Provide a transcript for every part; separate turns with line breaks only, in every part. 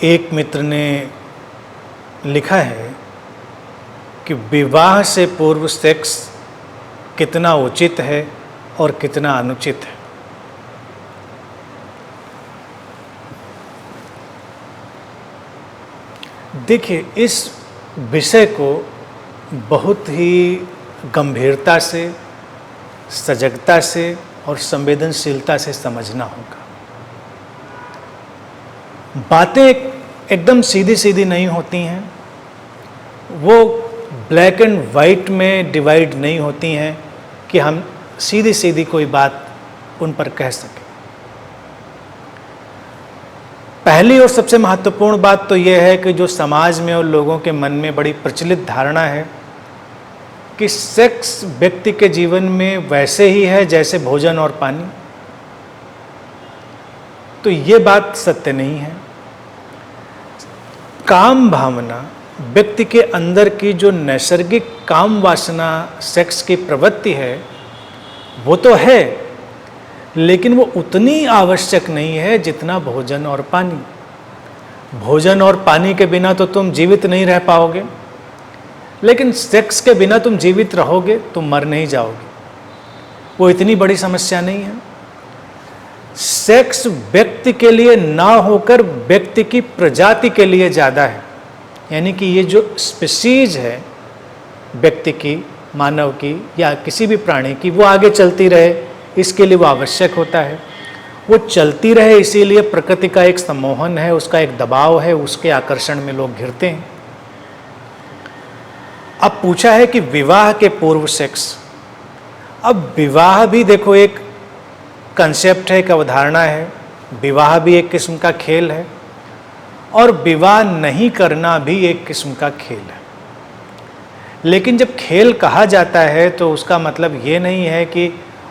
एक मित्र ने लिखा है कि विवाह से पूर्व सेक्स कितना उचित है और कितना अनुचित है। देखिए, इस विषय को बहुत ही गंभीरता से, सजगता से और संवेदनशीलता से समझना होगा। बातें एकदम सीधी सीधी नहीं होती हैं, वो ब्लैक एंड वाइट में डिवाइड नहीं होती हैं कि हम सीधी सीधी कोई बात उन पर कह सकें। पहली और सबसे महत्वपूर्ण बात तो यह है कि जो समाज में और लोगों के मन में बड़ी प्रचलित धारणा है कि सेक्स व्यक्ति के जीवन में वैसे ही है जैसे भोजन और पानी, तो ये बात सत्य नहीं है। काम भावना, व्यक्ति के अंदर की जो नैसर्गिक काम वासना, सेक्स की प्रवृत्ति है, वो तो है, लेकिन वो उतनी आवश्यक नहीं है जितना भोजन और पानी। भोजन और पानी के बिना तो तुम जीवित नहीं रह पाओगे, लेकिन सेक्स के बिना तुम जीवित रहोगे, तुम मर नहीं जाओगे। वो इतनी बड़ी समस्या नहीं है। सेक्स व्यक्ति के लिए ना होकर व्यक्ति की प्रजाति के लिए ज़्यादा है। यानी कि ये जो स्पीशीज है व्यक्ति की, मानव की या किसी भी प्राणी की, वो आगे चलती रहे, इसके लिए वो आवश्यक होता है। वो चलती रहे इसीलिए प्रकृति का एक सम्मोहन है, उसका एक दबाव है, उसके आकर्षण में लोग घिरते हैं। अब पूछा है कि विवाह के पूर्व सेक्स। अब विवाह भी देखो एक कंसेप्ट है, एक अवधारणा है। विवाह भी एक किस्म का खेल है और विवाह नहीं करना भी एक किस्म का खेल है। लेकिन जब खेल कहा जाता है तो उसका मतलब ये नहीं है कि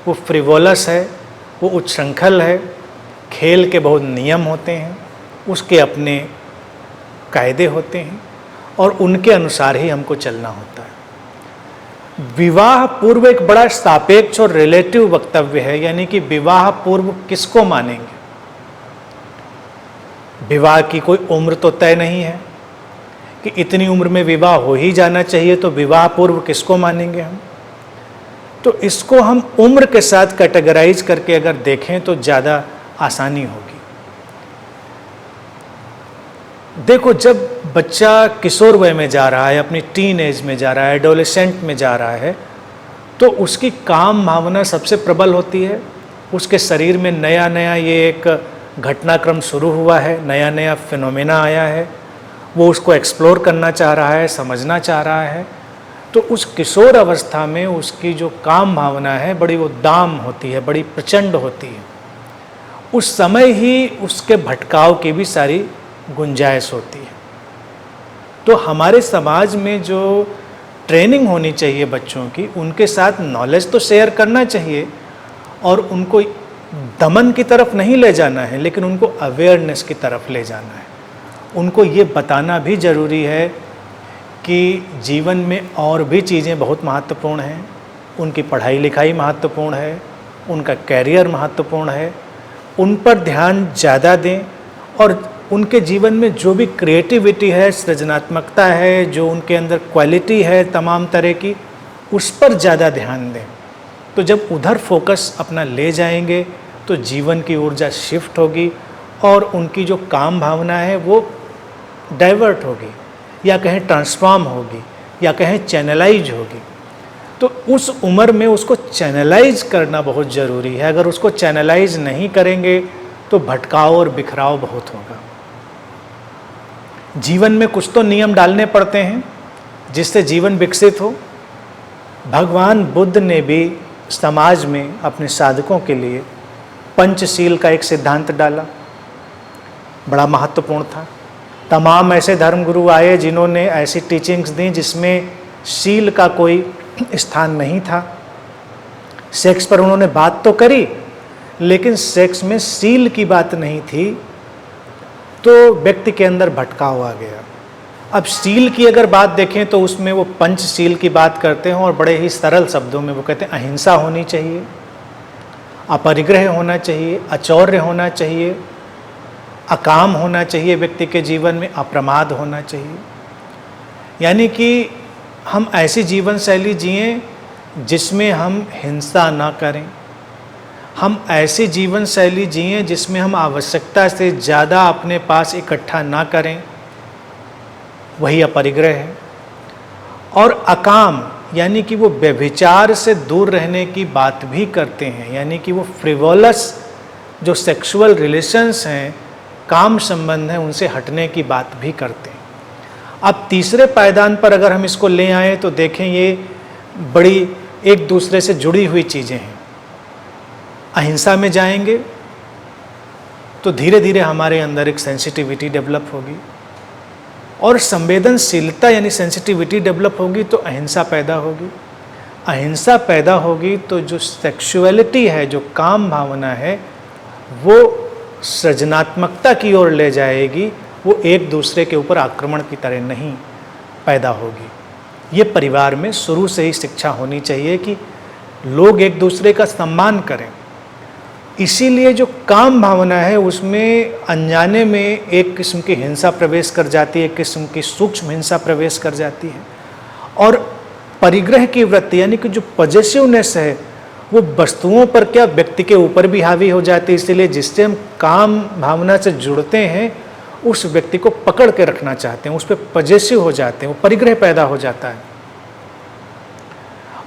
वो फ्रिवोलस है, वो उच्छृंखल है। खेल के बहुत नियम होते हैं, उसके अपने कायदे होते हैं और उनके अनुसार ही हमको चलना होता है। विवाह पूर्व एक बड़ा सापेक्ष और रिलेटिव वक्तव्य है, यानी कि विवाह पूर्व किसको मानेंगे। विवाह की कोई उम्र तो तय नहीं है कि इतनी उम्र में विवाह हो ही जाना चाहिए, तो विवाह पूर्व किसको मानेंगे हम। तो इसको हम उम्र के साथ कैटेगराइज करके अगर देखें तो ज़्यादा आसानी होगी। देखो, जब बच्चा किशोर वय में जा रहा है, अपनी टीन एज में जा रहा है, एडोलेसेंट में जा रहा है, तो उसकी काम भावना सबसे प्रबल होती है। उसके शरीर में नया नया ये एक घटनाक्रम शुरू हुआ है, नया नया फिनोमेना आया है, वो उसको एक्सप्लोर करना चाह रहा है, समझना चाह रहा है। तो उस किशोर अवस्था में उसकी जो काम भावना है बड़ी वो दाम होती है, बड़ी प्रचंड होती है। उस समय ही उसके भटकाव की भी सारी गुंजाइश होती है। तो हमारे समाज में जो ट्रेनिंग होनी चाहिए बच्चों की, उनके साथ नॉलेज तो शेयर करना चाहिए और उनको दमन की तरफ नहीं ले जाना है, लेकिन उनको अवेयरनेस की तरफ ले जाना है। उनको ये बताना भी ज़रूरी है कि जीवन में और भी चीज़ें बहुत महत्वपूर्ण हैं। उनकी पढ़ाई लिखाई महत्वपूर्ण है, उनका कैरियर महत्वपूर्ण है, उन पर ध्यान ज़्यादा दें और उनके जीवन में जो भी क्रिएटिविटी है, सृजनात्मकता है, जो उनके अंदर क्वालिटी है तमाम तरह की, उस पर ज़्यादा ध्यान दें। तो जब उधर फोकस अपना ले जाएंगे तो जीवन की ऊर्जा शिफ्ट होगी और उनकी जो काम भावना है वो डाइवर्ट होगी, या कहें ट्रांसफॉर्म होगी, या कहें चैनलाइज होगी। तो उस उम्र में उसको चैनलाइज करना बहुत ज़रूरी है। अगर उसको चैनलाइज नहीं करेंगे तो भटकाव और बिखराव बहुत होगा। जीवन में कुछ तो नियम डालने पड़ते हैं जिससे जीवन विकसित हो। भगवान बुद्ध ने भी समाज में अपने साधकों के लिए पंचशील का एक सिद्धांत डाला, बड़ा महत्वपूर्ण था। तमाम ऐसे धर्मगुरु आए जिन्होंने ऐसी टीचिंग्स दी जिसमें शील का कोई स्थान नहीं था। सेक्स पर उन्होंने बात तो करी, लेकिन सेक्स में शील की बात नहीं थी, तो व्यक्ति के अंदर भटकाव आ गया। अब शील की अगर बात देखें तो उसमें वो पंचशील की बात करते हैं और बड़े ही सरल शब्दों में वो कहते हैं अहिंसा होनी चाहिए, अपरिग्रह होना चाहिए, अचौर्य होना चाहिए, अकाम होना चाहिए व्यक्ति के जीवन में, अप्रमाद होना चाहिए। यानी कि हम ऐसी जीवन शैली जिएं जिसमें हम हिंसा ना करें, हम ऐसी जीवन शैली जिएं जिसमें हम आवश्यकता से ज़्यादा अपने पास इकट्ठा ना करें, वही अपरिग्रह है। और अकाम यानी कि वो व्यभिचार से दूर रहने की बात भी करते हैं, यानी कि वो फ्रिवोलस जो सेक्सुअल रिलेशंस हैं, काम संबंध हैं, उनसे हटने की बात भी करते हैं। अब तीसरे पायदान पर अगर हम इसको ले आएँ तो देखें ये बड़ी एक दूसरे से जुड़ी हुई चीज़ें हैं। अहिंसा में जाएंगे तो धीरे धीरे हमारे अंदर एक सेंसिटिविटी डेवलप होगी, और संवेदनशीलता यानी सेंसिटिविटी डेवलप होगी तो अहिंसा पैदा होगी। अहिंसा पैदा होगी तो जो सेक्सुअलिटी है, जो काम भावना है, वो सृजनात्मकता की ओर ले जाएगी, वो एक दूसरे के ऊपर आक्रमण की तरह नहीं पैदा होगी। ये परिवार में शुरू से ही शिक्षा होनी चाहिए कि लोग एक दूसरे का सम्मान करें। इसीलिए जो काम भावना है उसमें अनजाने में एक किस्म की हिंसा प्रवेश कर जाती है, एक किस्म की सूक्ष्म हिंसा प्रवेश कर जाती है। और परिग्रह की वृत्ति यानी कि जो पॉजेसिवनेस है वो वस्तुओं पर क्या व्यक्ति के ऊपर भी हावी हो जाती है। इसलिए जिससे हम काम भावना से जुड़ते हैं उस व्यक्ति को पकड़ के रखना चाहते हैं, उस पर पॉजेसिव हो जाते हैं, वो परिग्रह पैदा हो जाता है।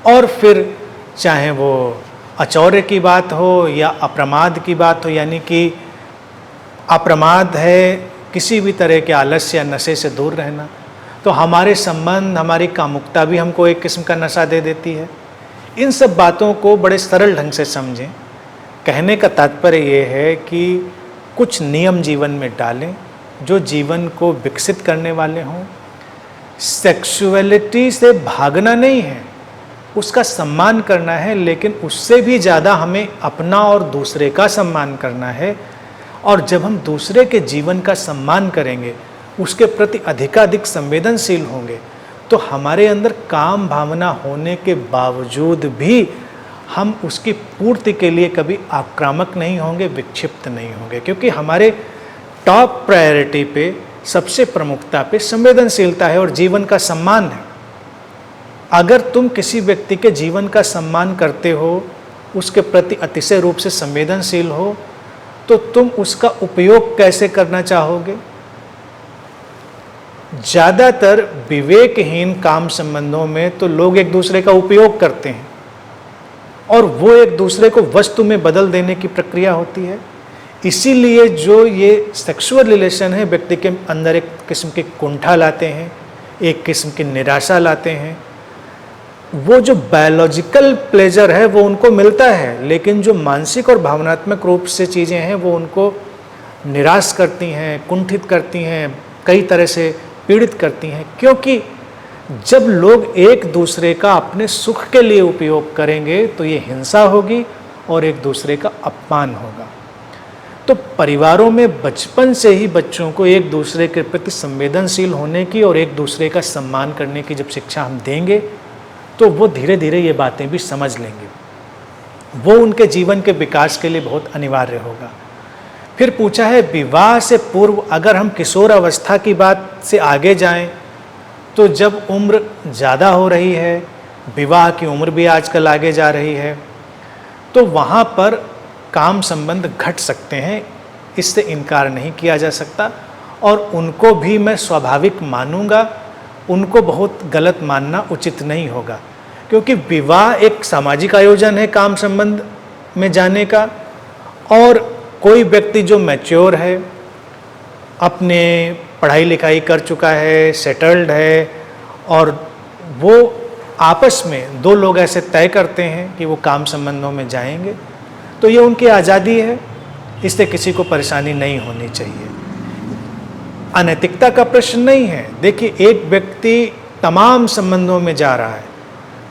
और फिर चाहे वो अचौर्य की बात हो या अप्रमाद की बात हो, यानी कि अप्रमाद है किसी भी तरह के आलस्य या नशे से दूर रहना, तो हमारे संबंध, हमारी कामुकता भी हमको एक किस्म का नशा दे देती है। इन सब बातों को बड़े सरल ढंग से समझें। कहने का तात्पर्य ये है कि कुछ नियम जीवन में डालें जो जीवन को विकसित करने वाले हों। सेक्सुअलिटी से भागना नहीं है, उसका सम्मान करना है, लेकिन उससे भी ज़्यादा हमें अपना और दूसरे का सम्मान करना है। और जब हम दूसरे के जीवन का सम्मान करेंगे, उसके प्रति अधिकाधिक संवेदनशील होंगे, तो हमारे अंदर काम भावना होने के बावजूद भी हम उसकी पूर्ति के लिए कभी आक्रामक नहीं होंगे, विक्षिप्त नहीं होंगे, क्योंकि हमारे टॉप प्रायोरिटी पे, सबसे प्रमुखता पे संवेदनशीलता है और जीवन का सम्मान है। अगर तुम किसी व्यक्ति के जीवन का सम्मान करते हो, उसके प्रति अतिशय रूप से संवेदनशील हो, तो तुम उसका उपयोग कैसे करना चाहोगे? ज़्यादातर विवेकहीन काम संबंधों में तो लोग एक दूसरे का उपयोग करते हैं और वो एक दूसरे को वस्तु में बदल देने की प्रक्रिया होती है। इसीलिए जो ये सेक्सुअल रिलेशन है व्यक्ति के अंदर एक किस्म की कुंठा लाते हैं, एक किस्म की निराशा लाते हैं। वो जो बायोलॉजिकल प्लेजर है वो उनको मिलता है, लेकिन जो मानसिक और भावनात्मक रूप से चीज़ें हैं वो उनको निराश करती हैं, कुंठित करती हैं, कई तरह से पीड़ित करती हैं। क्योंकि जब लोग एक दूसरे का अपने सुख के लिए उपयोग करेंगे तो ये हिंसा होगी और एक दूसरे का अपमान होगा। तो परिवारों में बचपन से ही बच्चों को एक दूसरे के प्रति संवेदनशील होने की और एक दूसरे का सम्मान करने की जब शिक्षा हम देंगे तो वो धीरे धीरे ये बातें भी समझ लेंगे। वो उनके जीवन के विकास के लिए बहुत अनिवार्य होगा। फिर पूछा है विवाह से पूर्व, अगर हम किशोर अवस्था की बात से आगे जाएं तो जब उम्र ज़्यादा हो रही है, विवाह की उम्र भी आजकल आगे जा रही है, तो वहाँ पर काम संबंध घट सकते हैं, इससे इनकार नहीं किया जा सकता। और उनको भी मैं स्वाभाविक मानूंगा, उनको बहुत गलत मानना उचित नहीं होगा, क्योंकि विवाह एक सामाजिक आयोजन है काम संबंध में जाने का। और कोई व्यक्ति जो मैच्योर है, अपने पढ़ाई लिखाई कर चुका है, सेटल्ड है, और वो आपस में दो लोग ऐसे तय करते हैं कि वो काम संबंधों में जाएंगे, तो ये उनकी आज़ादी है, इससे किसी को परेशानी नहीं होनी चाहिए। अनैतिकता का प्रश्न नहीं है। देखिए, एक व्यक्ति तमाम संबंधों में जा रहा है,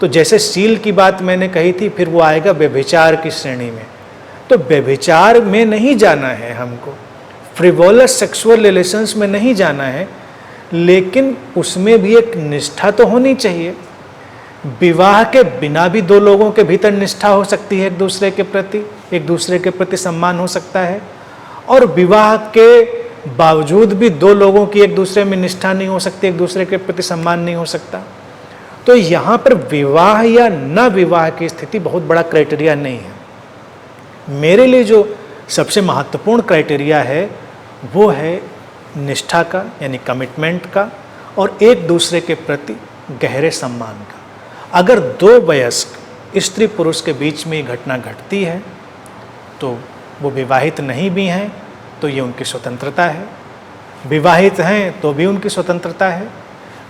तो जैसे शील की बात मैंने कही थी, फिर वो आएगा व्यभिचार की श्रेणी में। तो व्यभिचार में नहीं जाना है हमको, फ्रिवोलस सेक्सुअल रिलेशंस में नहीं जाना है, लेकिन उसमें भी एक निष्ठा तो होनी चाहिए। विवाह के बिना भी दो लोगों के भीतर निष्ठा हो सकती है, एक दूसरे के प्रति सम्मान हो सकता है। और विवाह के बावजूद भी दो लोगों की एक दूसरे में निष्ठा नहीं हो सकती, एक दूसरे के प्रति सम्मान नहीं हो सकता। तो यहाँ पर विवाह या न विवाह की स्थिति बहुत बड़ा क्राइटेरिया नहीं है। मेरे लिए जो सबसे महत्वपूर्ण क्राइटेरिया है वो है निष्ठा का, यानी कमिटमेंट का, और एक दूसरे के प्रति गहरे सम्मान का। अगर दो वयस्क स्त्री पुरुष के बीच में ये घटना घटती है तो वो विवाहित नहीं भी हैं तो ये उनकी स्वतंत्रता है, विवाहित हैं तो भी उनकी स्वतंत्रता है।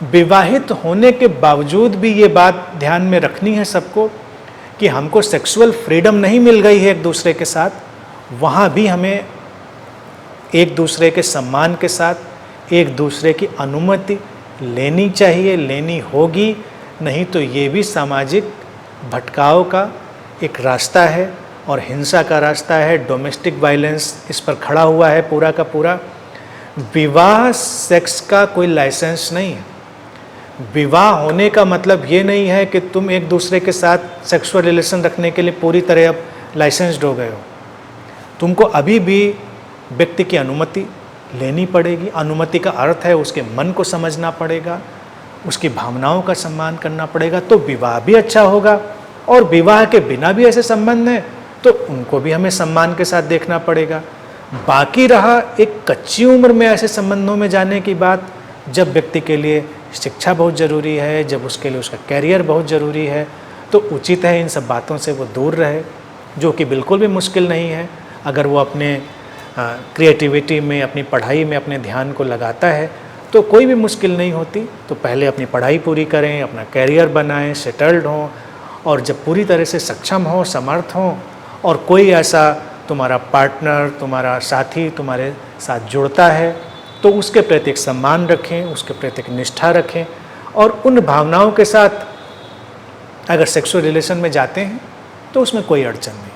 विवाहित होने के बावजूद भी ये बात ध्यान में रखनी है सबको कि हमको सेक्सुअल फ्रीडम नहीं मिल गई है एक दूसरे के साथ, वहाँ भी हमें एक दूसरे के सम्मान के साथ एक दूसरे की अनुमति लेनी चाहिए, लेनी होगी, नहीं तो ये भी सामाजिक भटकाव का एक रास्ता है और हिंसा का रास्ता है। डोमेस्टिक वायलेंस इस पर खड़ा हुआ है पूरा का पूरा। विवाह सेक्स का कोई लाइसेंस नहीं है। विवाह होने का मतलब ये नहीं है कि तुम एक दूसरे के साथ सेक्सुअल रिलेशन रखने के लिए पूरी तरह अब लाइसेंस्ड हो गए हो। तुमको अभी भी व्यक्ति की अनुमति लेनी पड़ेगी। अनुमति का अर्थ है उसके मन को समझना पड़ेगा, उसकी भावनाओं का सम्मान करना पड़ेगा, तो विवाह भी अच्छा होगा। और विवाह के बिना भी ऐसे संबंध हैं तो उनको भी हमें सम्मान के साथ देखना पड़ेगा। बाकी रहा एक कच्ची उम्र में ऐसे संबंधों में जाने की बात, जब व्यक्ति के लिए शिक्षा बहुत ज़रूरी है, जब उसके लिए उसका कैरियर बहुत ज़रूरी है, तो उचित है इन सब बातों से वो दूर रहे, जो कि बिल्कुल भी मुश्किल नहीं है। अगर वो अपने क्रिएटिविटी में, अपनी पढ़ाई में अपने ध्यान को लगाता है तो कोई भी मुश्किल नहीं होती। तो पहले अपनी पढ़ाई पूरी करें, अपना कैरियर बनाएं, सेटल्ड हों, और जब पूरी तरह से सक्षम हों, समर्थ हों, और कोई ऐसा तुम्हारा पार्टनर, तुम्हारा साथी तुम्हारे साथ जुड़ता है तो उसके प्रति एक सम्मान रखें, उसके प्रति एक निष्ठा रखें, और उन भावनाओं के साथ अगर सेक्सुअल रिलेशन में जाते हैं तो उसमें कोई अड़चन नहीं।